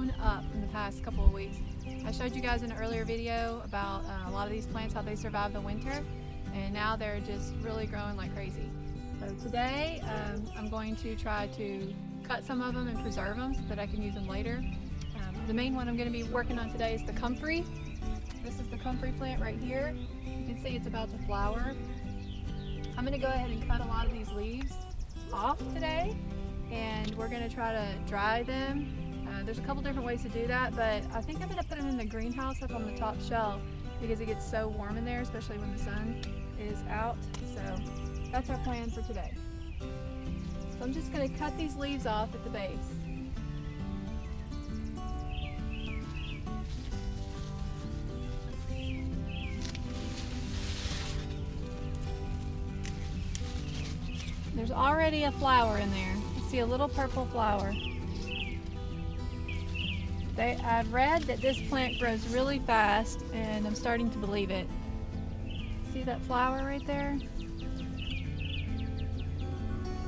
blown up in the past couple of weeks. I showed you guys in an earlier video about a lot of these plants, how they survive the winter, and now they're just really growing like crazy. So today I'm going to try to cut some of them and preserve them so that I can use them later. The main one I'm going to be working on today is the Comfrey. This is the Comfrey plant right here. You can see it's about to flower. I'm going to go ahead and cut a lot of these leaves off today, and we're going to try to dry them. There's a couple different ways to do that, but I think I'm going to put them in the greenhouse up on the top shelf because it gets so warm in there, especially when the sun is out. So that's our plan for today. So I'm just going to cut these leaves off at the base. There's already a flower in there. You see a little purple flower. I've read that this plant grows really fast, and I'm starting to believe it. See that flower right there?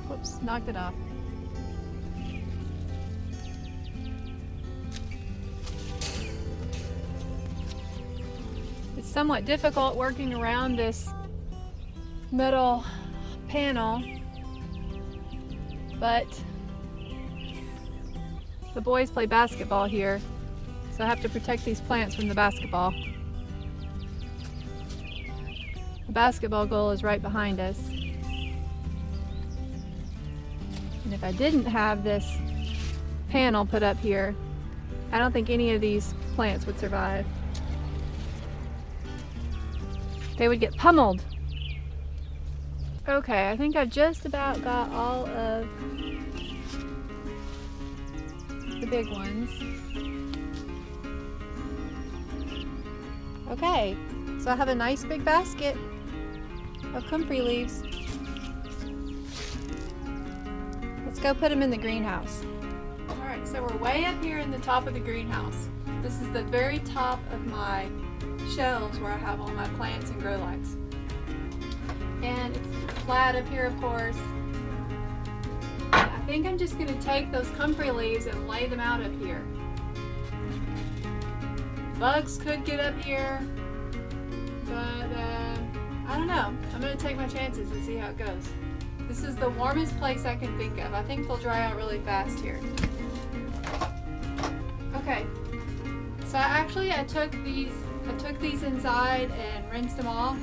Whoops, knocked it off. It's somewhat difficult working around this metal panel, but the boys play basketball here, so I have to protect these plants from the basketball. The basketball goal is right behind us. And if I didn't have this panel put up here, I don't think any of these plants would survive. They would get pummeled. Okay, I think I've just about got all of the big ones. Okay, so I have a nice big basket of comfrey leaves. Let's go put them in the greenhouse. Alright, so we're way up here in the top of the greenhouse. This is the very top of my shelves where I have all my plants and grow lights. And it's flat up here, of course. I think I'm just going to take those comfrey leaves and lay them out up here. Bugs could get up here, but I don't know. I'm going to take my chances and see how it goes. This is the warmest place I can think of. I think they'll dry out really fast here. Okay, so I took these inside and rinsed them off.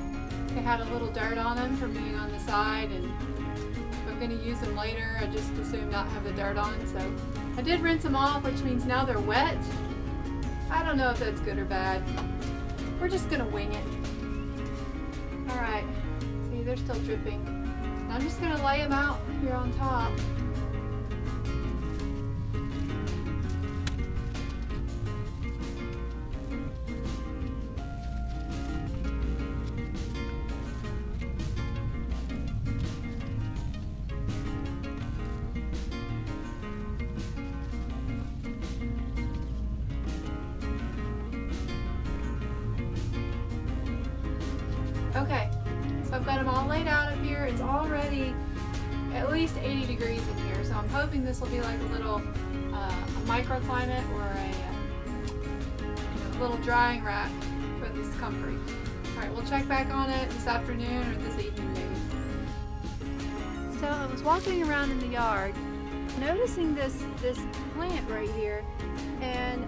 They had a little dirt on them from being on the side, and if I'm going to use them later, I just assume not have the dirt on. So I did rinse them off, which means now they're wet. I don't know if that's good or bad. We're just going to wing it. Alright, see, they're still dripping. I'm just going to lay them out here on top. Okay, so I've got them all laid out up here. It's already at least 80 degrees in here, so I'm hoping this will be like a little a microclimate or a little drying rack for this comfrey. Alright, we'll check back on it this afternoon or this evening maybe. So I was walking around in the yard noticing this plant right here, and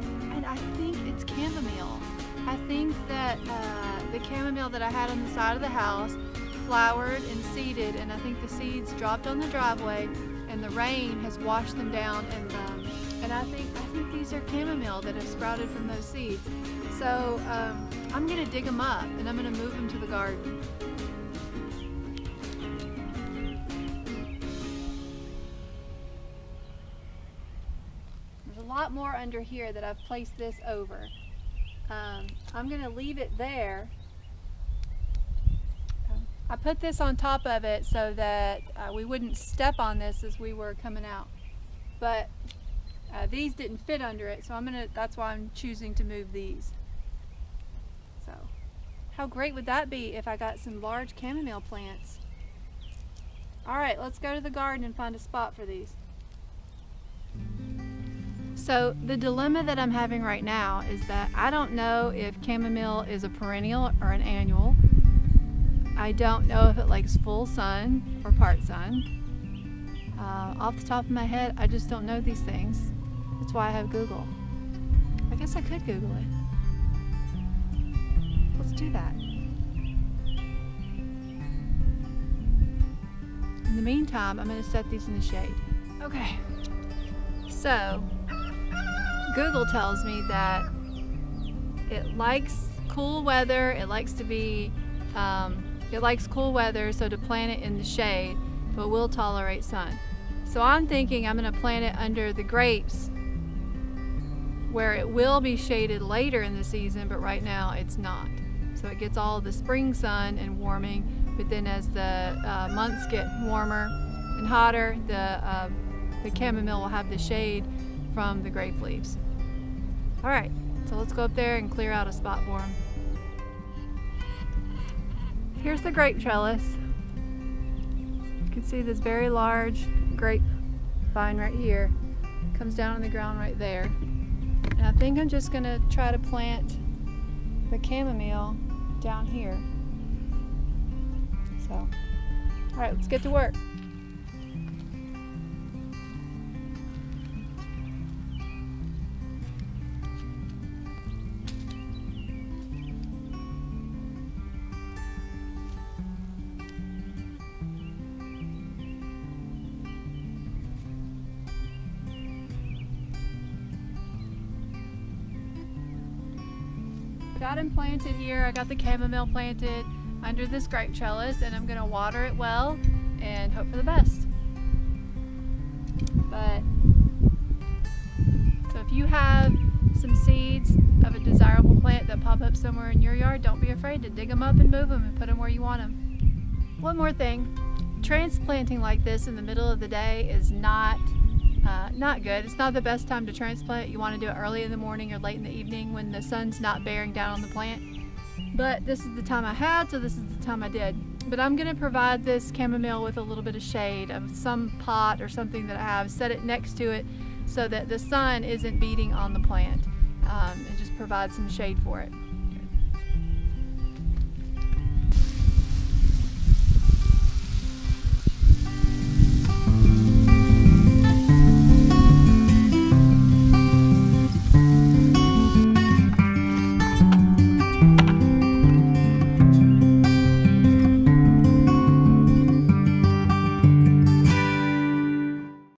I think it's chamomile. I think that the chamomile that I had on the side of the house flowered and seeded, and I think the seeds dropped on the driveway and the rain has washed them down, and I think these are chamomile that have sprouted from those seeds. So I'm going to dig them up and I'm going to move them to the garden. There's a lot more under here that I've placed this over. I'm going to leave it there. I put this on top of it so that we wouldn't step on this as we were coming out, but these didn't fit under it, so that's why I'm choosing to move these. So how great would that be if I got some large chamomile plants? Alright, let's go to the garden and find a spot for these. So the dilemma that I'm having right now is that I don't know if chamomile is a perennial or an annual. I don't know if it likes full sun or part sun. Off the top of my head, I just don't know these things. That's why I have Google. I guess I could Google it. Let's do that. In the meantime, I'm going to set these in the shade. Okay, so Google tells me that it likes cool weather. It likes to be, it likes cool weather, so to plant it in the shade, but will tolerate sun. So I'm thinking I'm going to plant it under the grapes, where it will be shaded later in the season, but right now it's not. So it gets all the spring sun and warming, but then as the months get warmer and hotter, the chamomile will have the shade from the grape leaves. All right, so let's go up there and clear out a spot for them. Here's the grape trellis. You can see this very large grape vine right here. Comes down on the ground right there. And I think I'm just gonna try to plant the chamomile down here. So, all right, let's get to work. Got him planted here. I got the chamomile planted under this grape trellis, and I'm gonna water it well and hope for the best. But so if you have some seeds of a desirable plant that pop up somewhere in your yard, don't be afraid to dig them up and move them and put them where you want them. One more thing, transplanting like this in the middle of the day is not good. It's not the best time to transplant. You want to do it early in the morning or late in the evening when the sun's not bearing down on the plant. But this is the time I had, so this is the time I did. But I'm going to provide this chamomile with a little bit of shade of some pot or something that I have. Set it next to it so that the sun isn't beating on the plant, and just provide some shade for it.